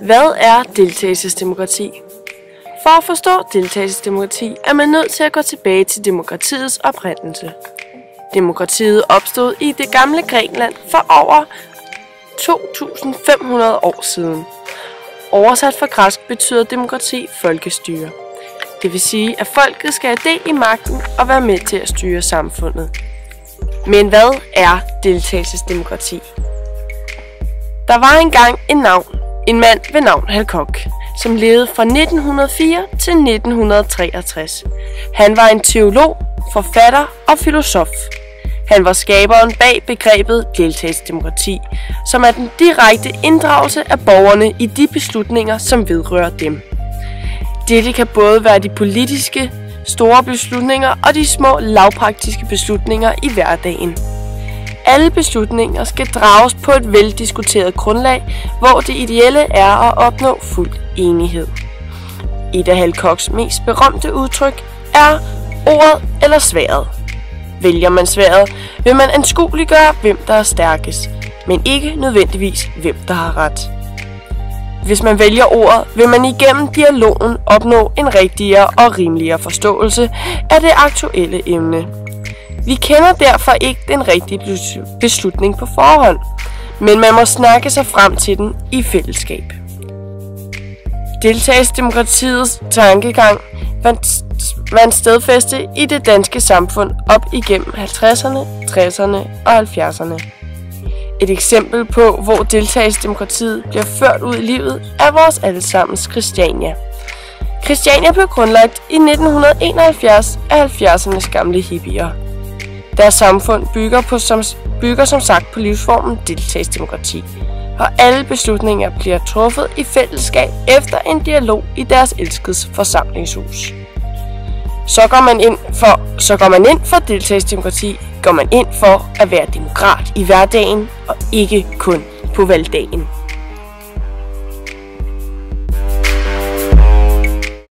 Hvad er deltagelsesdemokrati? For at forstå deltagelsesdemokrati er man nødt til at gå tilbage til demokratiets oprindelse. Demokratiet opstod i det gamle Grækenland for over 2.500 år siden. Oversat fra græsk betyder demokrati folkestyre. Det vil sige, at folket skal have del i magten og være med til at styre samfundet. Men hvad er deltagelsesdemokrati? Der var engang en mand ved navn Hal Koch, som levede fra 1904 til 1963. Han var en teolog, forfatter og filosof. Han var skaberen bag begrebet deltagelsesdemokrati, som er den direkte inddragelse af borgerne i de beslutninger, som vedrører dem. Dette kan både være de politiske, store beslutninger og de små lavpraktiske beslutninger i hverdagen. Alle beslutninger skal drages på et veldiskuteret grundlag, hvor det ideelle er at opnå fuld enighed. Et af Hal Kochs mest berømte udtryk er ordet eller sværdet. Vælger man sværdet, vil man anskueliggøre, hvem der er stærkest, men ikke nødvendigvis, hvem der har ret. Hvis man vælger ordet, vil man igennem dialogen opnå en rigtigere og rimeligere forståelse af det aktuelle emne. Vi kender derfor ikke den rigtige beslutning på forhånd, men man må snakke sig frem til den i fællesskab. Deltagelsesdemokratiets tankegang vandt stedfæste i det danske samfund op igennem 50'erne, 60'erne og 70'erne. Et eksempel på, hvor deltagelsesdemokratiet bliver ført ud i livet, er vores allesammens Christiania. Christiania blev grundlagt i 1971 af 70'ernes gamle hippier. Deres samfund bygger som sagt på livsformen deltagelsesdemokrati, og alle beslutninger bliver truffet i fællesskab efter en dialog i deres elskedes forsamlingshus. Så går man ind for deltagelsesdemokrati, går man ind for at være demokrat i hverdagen og ikke kun på valgdagen.